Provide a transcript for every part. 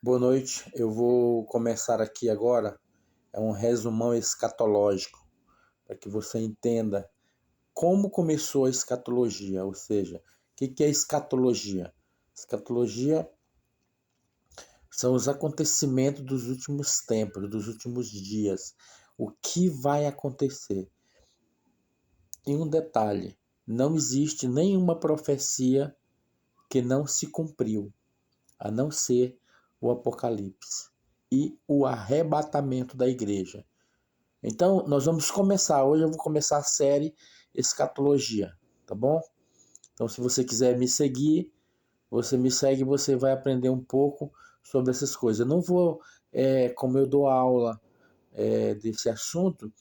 Boa noite, eu vou começar aqui agora, um resumão escatológico, para que você entenda como começou a escatologia, ou seja, o que é escatologia? Escatologia são os acontecimentos dos últimos tempos, dos últimos dias, o que vai acontecer. E um detalhe, não existe nenhuma profecia que não se cumpriu, a não ser o Apocalipse e o arrebatamento da igreja. Então, nós vamos começar. Hoje eu vou começar a série Escatologia, tá bom? Então, se você quiser me seguir, você me segue, você vai aprender um pouco sobre essas coisas. Eu não vou, como eu dou aula desse assunto,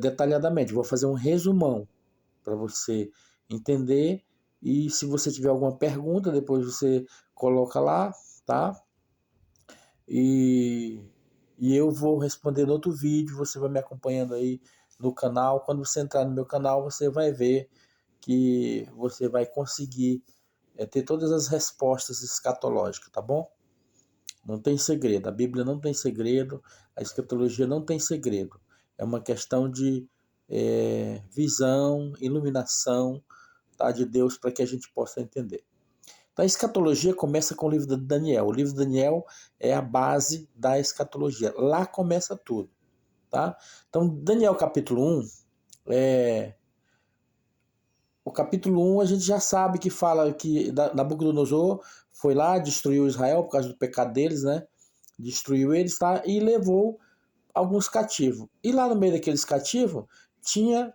detalhadamente. Vou fazer um resumão para você entender. E se você tiver alguma pergunta, depois você coloca lá, tá? E, e eu vou responder no outro vídeo, você vai me acompanhando aí no canal. Quando você entrar no meu canal, você vai ver que você vai conseguir ter todas as respostas escatológicas, tá bom? Não tem segredo, a Bíblia não tem segredo, a escatologia não tem segredo. É uma questão de visão, iluminação, tá, de Deus para que a gente possa entender. Então, a escatologia começa com o livro de Daniel. O livro de Daniel é a base da escatologia. Lá começa tudo. Tá? Então, Daniel capítulo 1, o capítulo 1 a gente já sabe que fala que Nabucodonosor foi lá, destruiu Israel por causa do pecado deles, né? Destruiu eles, tá? E levou alguns cativos. E lá no meio daqueles cativos tinha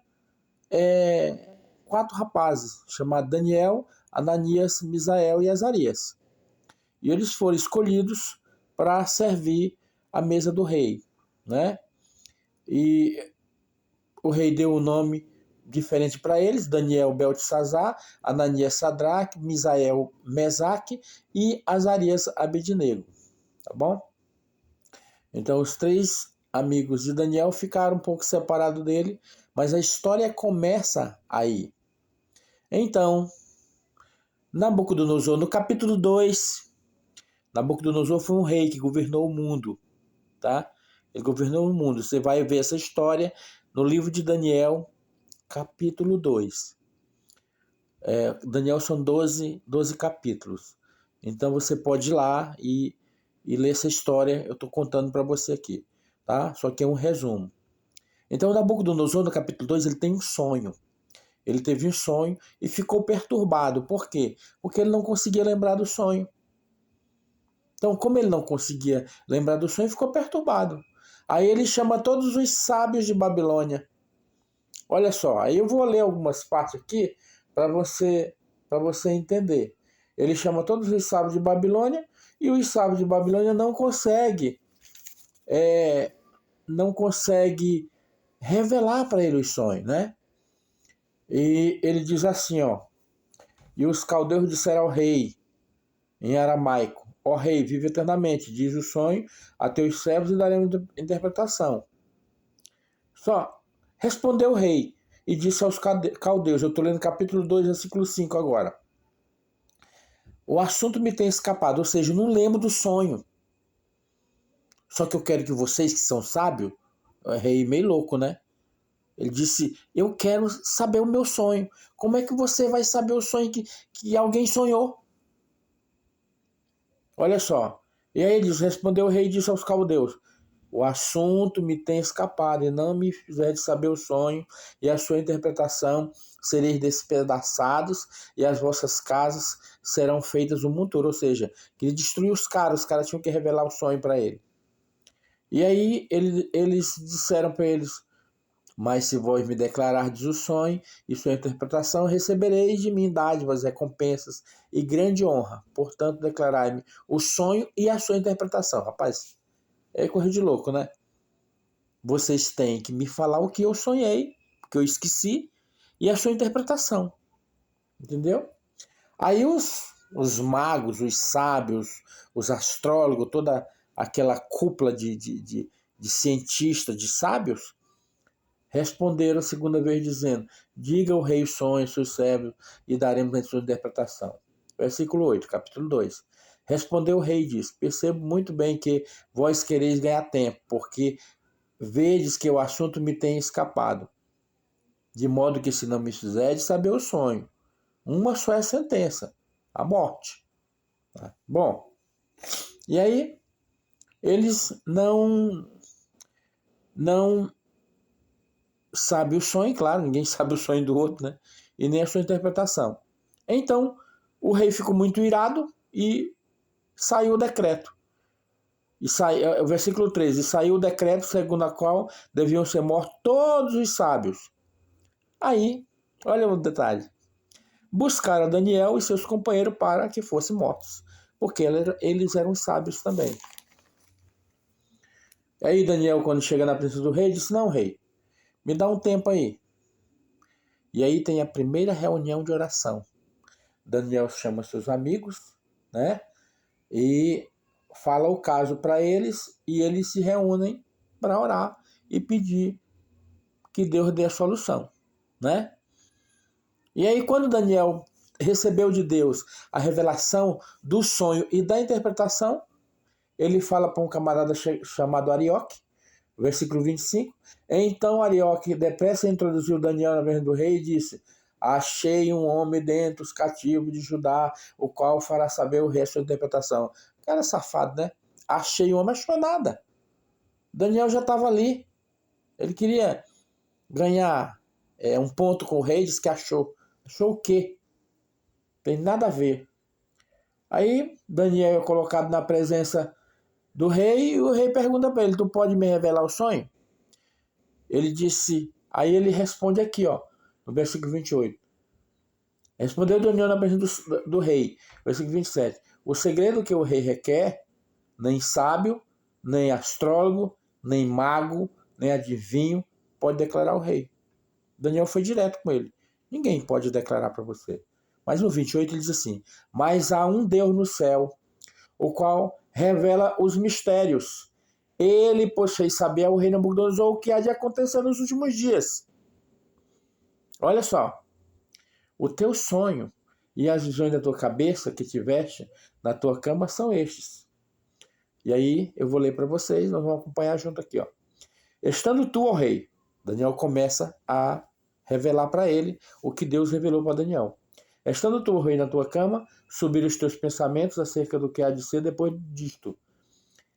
4 rapazes, chamados Daniel, Ananias, Misael e Azarias. E eles foram escolhidos para servir a mesa do rei, né? E o rei deu um nome diferente para eles: Daniel, Beltesazar, Ananias, Sadraque, Misael, Mesaque e Azarias, Abednego, tá bom? Então os 3 amigos de Daniel ficaram um pouco separados dele, mas a história começa aí. Então, Nabucodonosor, no capítulo 2, Nabucodonosor foi um rei que governou o mundo, tá? Ele governou o mundo. Você vai ver essa história no livro de Daniel, capítulo 2. Daniel são 12 capítulos. Então você pode ir lá e ler essa história. Eu estou contando para você aqui, tá? Só que é um resumo. Então Nabucodonosor, no capítulo 2, ele tem um sonho. Ele teve um sonho e ficou perturbado. Por quê? Porque ele não conseguia lembrar do sonho. Então, como ele não conseguia lembrar do sonho, ficou perturbado. Aí ele chama todos os sábios de Babilônia. Olha só, aí eu vou ler algumas partes aqui para você entender. Ele chama todos os sábios de Babilônia e os sábios de Babilônia não consegue revelar para ele os sonhos, né? E ele diz assim, ó: e os caldeus disseram ao rei em aramaico: ó rei, vive eternamente, diz o sonho a teus servos e daremos interpretação. Só respondeu o rei e disse aos caldeus, eu estou lendo capítulo 2, versículo 5 agora: o assunto me tem escapado, ou seja, eu não lembro do sonho. Só que eu quero que vocês que são sábios, é rei meio louco, né? Ele disse, eu quero saber o meu sonho. Como é que você vai saber o sonho que alguém sonhou? Olha só. E aí ele respondeu o rei e disse aos caldeus: o assunto me tem escapado e não me fizer saber o sonho e a sua interpretação, sereis despedaçados e as vossas casas serão feitas um monturo. Ou seja, que ele destruiu os caras tinham que revelar o sonho para ele. E aí eles disseram para eles: mas se vós me declarardes o sonho e sua interpretação, recebereis de mim dádivas, recompensas e grande honra. Portanto, declarai-me o sonho e a sua interpretação. Rapaz, é coisa de louco, né? Vocês têm que me falar o que eu sonhei, que eu esqueci, e a sua interpretação. Entendeu? Aí os magos, os sábios, os astrólogos, toda aquela cúpula de cientistas, de sábios, responderam a segunda vez, dizendo: diga ao rei o sonho, seus servos, e daremos a sua interpretação. Versículo 8, capítulo 2. Respondeu o rei e disse: percebo muito bem que vós quereis ganhar tempo, porque vedes que o assunto me tem escapado. De modo que, se não me fizerdes saber o sonho, uma só é a sentença: a morte. Bom, e aí eles não sabem o sonho, claro, ninguém sabe o sonho do outro, né? E nem a sua interpretação. Então, o rei ficou muito irado e saiu o decreto. O versículo 13: e saiu o decreto segundo o qual deviam ser mortos todos os sábios. Aí, olha o detalhe: buscaram Daniel e seus companheiros para que fossem mortos, porque eles eram sábios também. Aí Daniel, quando chega na presença do rei, disse: não, rei, me dá um tempo aí. E aí tem a primeira reunião de oração. Daniel chama seus amigos, né? E fala o caso para eles, e eles se reúnem para orar e pedir que Deus dê a solução, né? E aí, quando Daniel recebeu de Deus a revelação do sonho e da interpretação, ele fala para um camarada chamado Arioque, versículo 25. Então Arioque depressa introduziu Daniel na presença do rei e disse: achei um homem dentre os cativos de Judá, o qual fará saber o resto da interpretação. Cara safado, né? Achei um homem, achou nada. Daniel já estava ali. Ele queria ganhar um ponto com o rei, disse que achou. Achou o quê? Tem nada a ver. Aí Daniel é colocado na presença do rei e o rei pergunta para ele: tu pode me revelar o sonho? Ele disse, aí ele responde aqui, ó, no versículo 28. Respondeu Daniel na presença do rei, versículo 27. O segredo que o rei requer, nem sábio, nem astrólogo, nem mago, nem adivinho pode declarar ao rei. Daniel foi direto com ele. Ninguém pode declarar para você. Mas no 28 ele diz assim: mas há um Deus no céu, o qual revela os mistérios. Ele, pois, fez saber ao rei Nabucodonosor o que há de acontecer nos últimos dias. Olha só, o teu sonho e as visões da tua cabeça que tiveste na tua cama são estes. E aí eu vou ler para vocês, nós vamos acompanhar junto aqui, ó. Estando tu, ó rei, Daniel começa a revelar para ele o que Deus revelou para Daniel. Estando tu, ó rei, na tua cama, subir os teus pensamentos acerca do que há de ser depois disto.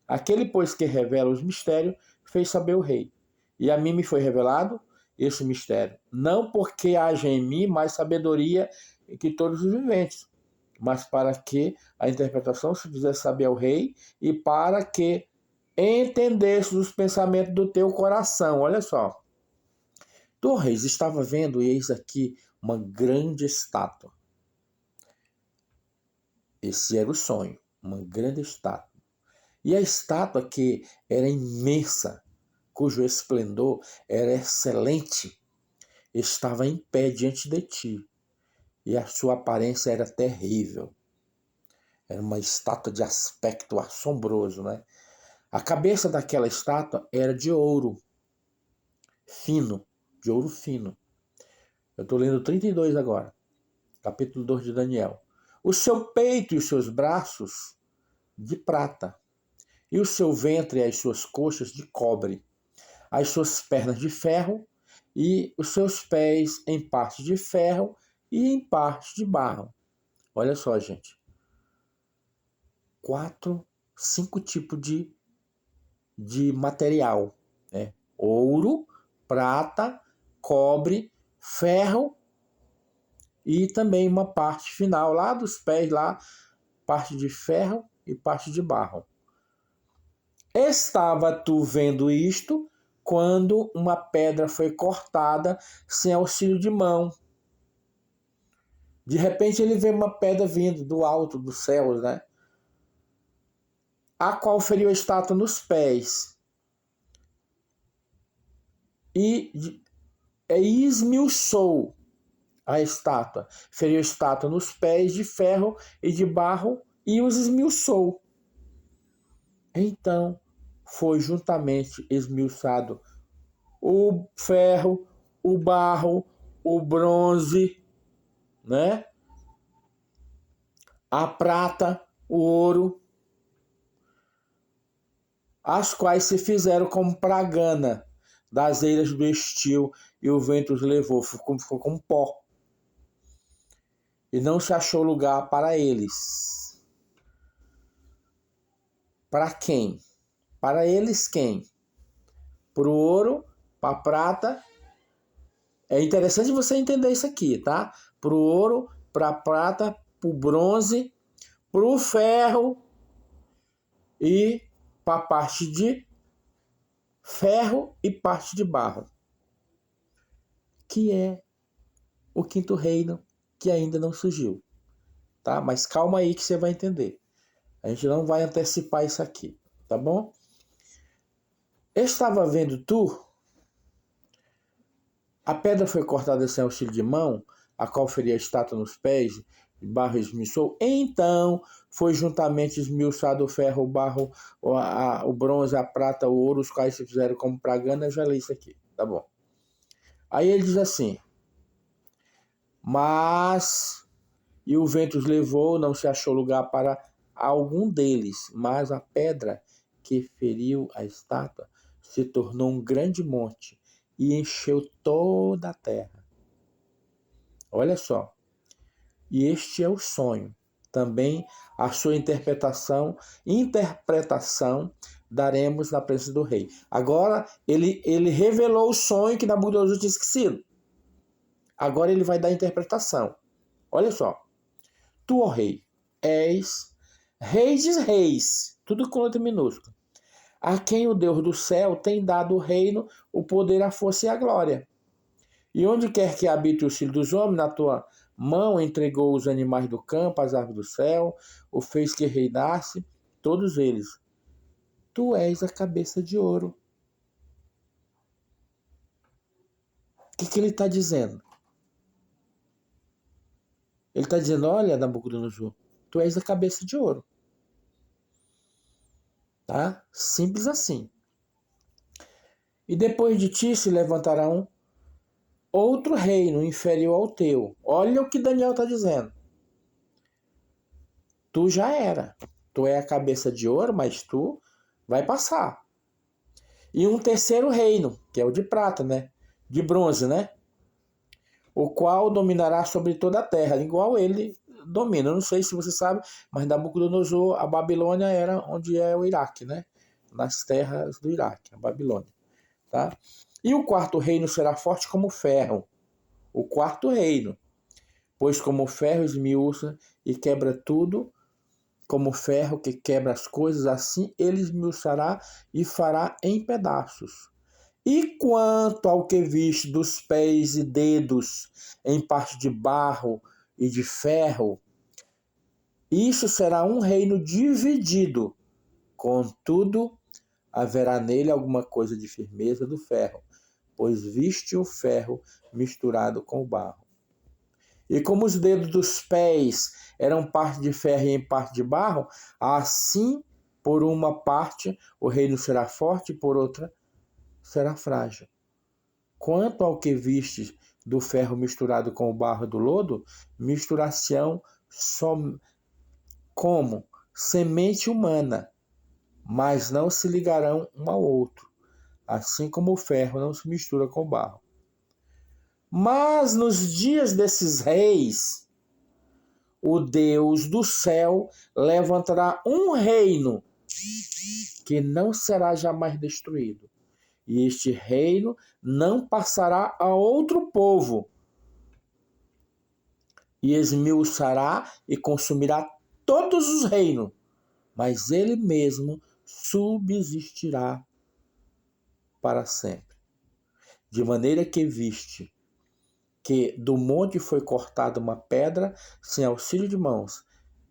Aquele, pois, que revela os mistérios, fez saber o rei. E a mim me foi revelado esse mistério. Não porque haja em mim mais sabedoria que todos os viventes, mas para que a interpretação se fizesse saber ao rei e para que entendesse os pensamentos do teu coração. Olha só. Tu, reis, estava vendo, e eis aqui uma grande estátua. Esse era o sonho, uma grande estátua. E a estátua, que era imensa, cujo esplendor era excelente, estava em pé diante de ti. E a sua aparência era terrível. Era uma estátua de aspecto assombroso, né? A cabeça daquela estátua era de ouro fino, de ouro fino. Eu estou lendo 32 agora, capítulo 2 de Daniel. O seu peito e os seus braços de prata, e o seu ventre e as suas coxas de cobre, as suas pernas de ferro e os seus pés em parte de ferro e em parte de barro. Olha só, gente. 5 tipos de material, né? Ouro, prata, cobre, ferro e também uma parte final lá dos pés, lá, parte de ferro e parte de barro. Estava tu vendo isto quando uma pedra foi cortada sem auxílio de mão. De repente ele vê uma pedra vindo do alto dos céus, né? A qual feriu a estátua nos pés e esmiuçou a estátua. Feriu a estátua nos pés de ferro e de barro e os esmiuçou. Então foi juntamente esmiuçado o ferro, o barro, o bronze, né? A prata, o ouro, as quais se fizeram como pragana das eiras do estio, e o vento os levou, ficou como pó. E não se achou lugar para eles. Para quem? Para eles quem? Para o ouro, para a prata. É interessante você entender isso aqui, tá? Para o ouro, para a prata, para o bronze, para o ferro e para a parte de ferro e parte de barro, que é o quinto reino que ainda não surgiu, tá? Mas calma aí que você vai entender. A gente não vai antecipar isso aqui, tá bom? Estava vendo tu, a pedra foi cortada sem auxílio de mão, a qual feria a estátua nos pés, de barro esmiuçou. Então foi juntamente esmiuçado o ferro, o barro, o bronze, a prata, o ouro, os quais se fizeram como pragana. Eu já li isso aqui, tá bom? Aí ele diz assim: mas, e o vento os levou, não se achou lugar para algum deles, mas a pedra que feriu a estátua se tornou um grande monte e encheu toda a terra. Olha só. E este é o sonho. Também a sua interpretação daremos na presença do rei. Agora ele revelou o sonho que Nabucodonosor tinha esquecido. Agora ele vai dar a interpretação. Olha só. Tu, ó rei, és rei de reis, tudo com letra minúscula, a quem o Deus do céu tem dado o reino, o poder, a força e a glória. E onde quer que habite o filho dos homens, na tua mão entregou os animais do campo, as aves do céu, o fez que reinasse, todos eles. Tu és a cabeça de ouro. O que ele está dizendo? Ele está dizendo, olha, Nabucodonosor, tu és a cabeça de ouro. Tá? Simples assim. E depois de ti se levantará outro reino inferior ao teu. Olha o que Daniel está dizendo. Tu já era. Tu é a cabeça de ouro, mas tu vai passar. E um terceiro reino, que é o de prata, né? De bronze, né? O qual dominará sobre toda a terra, igual ele domina. Eu não sei se você sabe, mas Nabucodonosor, a Babilônia era onde é o Iraque, né? Nas terras do Iraque, a Babilônia. Tá? E o quarto reino será forte como ferro. O quarto reino. Pois como o ferro esmiuça e quebra tudo, como o ferro que quebra as coisas, assim ele esmiuçará e fará em pedaços. E quanto ao que viste dos pés e dedos em parte de barro e de ferro, isso será um reino dividido. Contudo, haverá nele alguma coisa de firmeza do ferro, pois viste o ferro misturado com o barro. E como os dedos dos pés eram parte de ferro e em parte de barro, assim, por uma parte, o reino será forte, por outra, será frágil. Quanto ao que vistes do ferro misturado com o barro do lodo, misturação só como semente humana, mas não se ligarão um ao outro, assim como o ferro não se mistura com o barro. Mas nos dias desses reis, o Deus do céu levantará um reino que não será jamais destruído. E este reino não passará a outro povo. E esmiuçará e consumirá todos os reinos, mas ele mesmo subsistirá para sempre. De maneira que viste que do monte foi cortada uma pedra sem auxílio de mãos.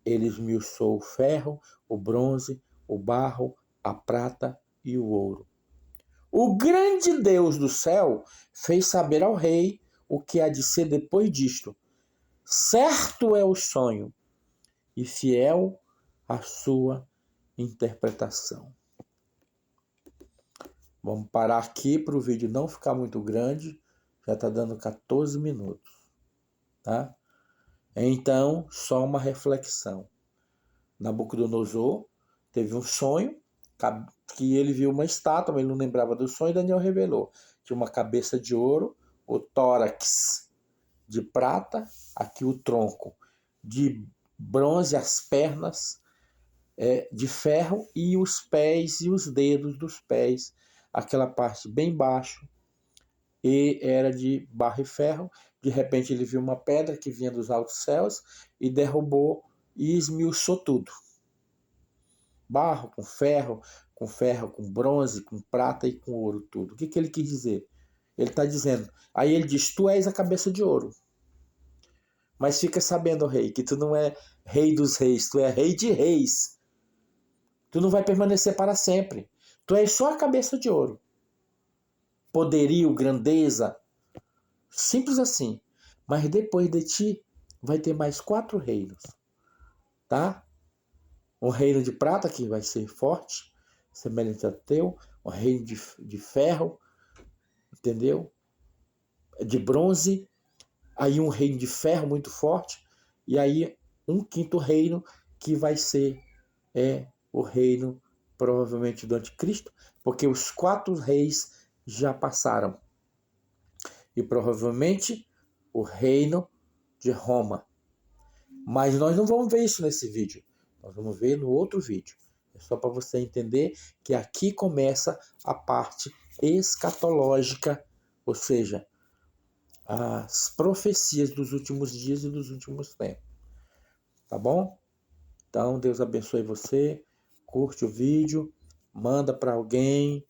Ele esmiuçou o ferro, o bronze, o barro, a prata e o ouro. O grande Deus do céu fez saber ao rei o que há de ser depois disto. Certo é o sonho e fiel a sua interpretação. Vamos parar aqui para o vídeo não ficar muito grande. Já está dando 14 minutos. Tá? Então, só uma reflexão. Nabucodonosor teve um sonho que ele viu uma estátua, mas ele não lembrava do sonho, e Daniel revelou. Tinha uma cabeça de ouro, o tórax de prata, aqui o tronco de bronze, as pernas de ferro e os pés e os dedos dos pés, aquela parte bem baixo, e era de barro e ferro. De repente ele viu uma pedra que vinha dos altos céus e derrubou e esmiuçou tudo. Barro com ferro, com bronze, com prata e com ouro, tudo. O que ele quis dizer? Ele está dizendo, aí ele diz, tu és a cabeça de ouro. Mas fica sabendo, rei, que tu não é rei dos reis, tu é rei de reis. Tu não vai permanecer para sempre. Tu és só a cabeça de ouro. Poderio, grandeza, simples assim. Mas depois de ti vai ter mais 4 reinos, tá? Um reino de prata que vai ser forte, semelhante ao teu, um reino de ferro, entendeu? De bronze, aí um reino de ferro muito forte, e aí um quinto reino que vai ser o reino provavelmente do anticristo, porque os 4 reis já passaram. E provavelmente o reino de Roma. Mas nós não vamos ver isso nesse vídeo. Nós vamos ver no outro vídeo. É só para você entender que aqui começa a parte escatológica, ou seja, as profecias dos últimos dias e dos últimos tempos. Tá bom? Então, Deus abençoe você. Curte o vídeo, manda para alguém,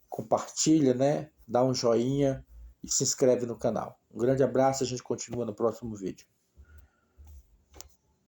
compartilha, né? Dá um joinha e se inscreve no canal. Um grande abraço, a gente continua no próximo vídeo.